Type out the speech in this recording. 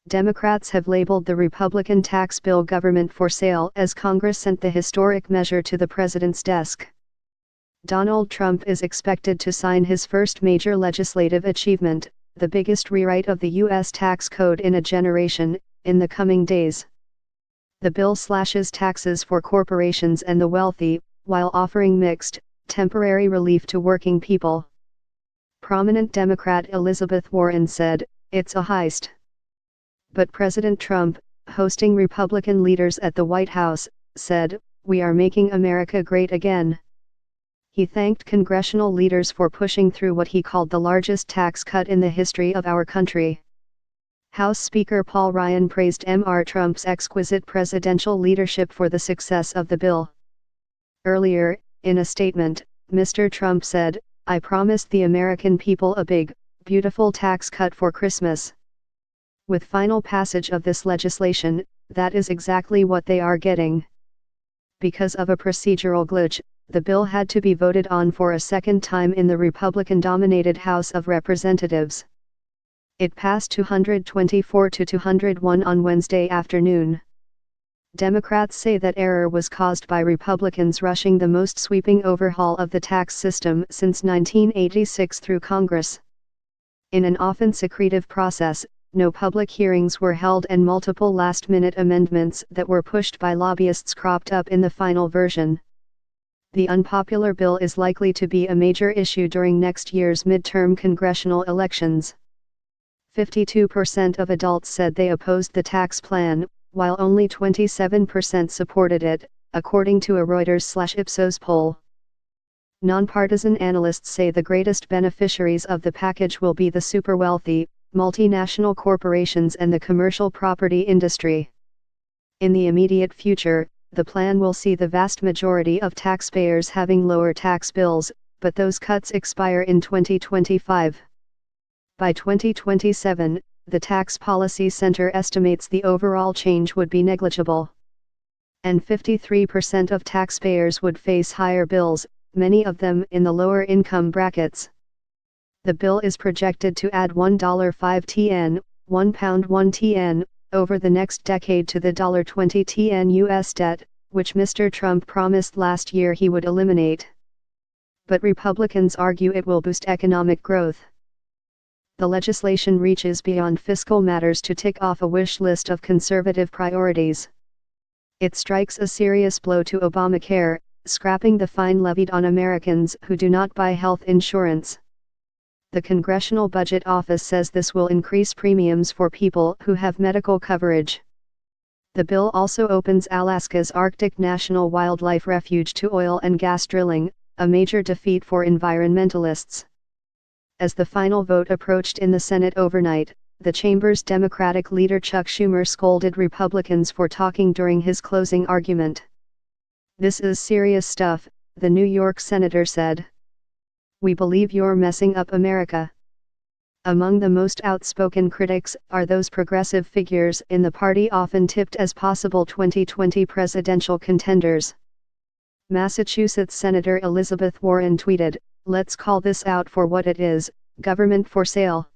Democrats have labeled the Republican tax bill government for sale as Congress sent the historic measure to the president's desk. Donald Trump is expected to sign his first major legislative achievement, the biggest rewrite of the U.S. tax code in a generation, in the coming days. The bill slashes taxes for corporations and the wealthy, while offering mixed, temporary relief to working people. Prominent Democrat Elizabeth Warren said, "It's a heist." But President Trump, hosting Republican leaders at the White House, said, "We are making America great again." He thanked congressional leaders for pushing through what he called the largest tax cut in the history of our country. House Speaker Paul Ryan praised Mr. Trump's exquisite presidential leadership for the success of the bill. Earlier, in a statement, Mr. Trump said, "I promised the American people a big, beautiful tax cut for Christmas." With final passage of this legislation, that is exactly what they are getting. Because of a procedural glitch, the bill had to be voted on for a second time in the Republican-dominated House of Representatives. It passed 224 to 201 on Wednesday afternoon. Democrats say that error was caused by Republicans rushing the most sweeping overhaul of the tax system since 1986 through Congress. In an often secretive process, no public hearings were held and multiple last-minute amendments that were pushed by lobbyists cropped up in the final version. The unpopular bill is likely to be a major issue during next year's midterm congressional elections. 52% of adults said they opposed the tax plan, while only 27% supported it, according to a Reuters/Ipsos poll. Nonpartisan analysts say the greatest beneficiaries of the package will be the super-wealthy, multinational corporations and the commercial property industry. In the immediate future, the plan will see the vast majority of taxpayers having lower tax bills, but those cuts expire in 2025. By 2027, the Tax Policy Center estimates the overall change would be negligible. And 53% of taxpayers would face higher bills, many of them in the lower income brackets. The bill is projected to add $1.05 TN, £1 1 TN, over the next decade to the $20 TN U.S. debt, which Mr. Trump promised last year he would eliminate. But Republicans argue it will boost economic growth. The legislation reaches beyond fiscal matters to tick off a wish list of conservative priorities. It strikes a serious blow to Obamacare, scrapping the fine levied on Americans who do not buy health insurance. The Congressional Budget Office says this will increase premiums for people who have medical coverage. The bill also opens Alaska's Arctic National Wildlife Refuge to oil and gas drilling, a major defeat for environmentalists. As the final vote approached in the Senate overnight, the chamber's Democratic leader Chuck Schumer scolded Republicans for talking during his closing argument. "This is serious stuff," the New York senator said. "We believe you're messing up America." Among the most outspoken critics are those progressive figures in the party often tipped as possible 2020 presidential contenders. Massachusetts Senator Elizabeth Warren tweeted, "Let's call this out for what it is, government for sale."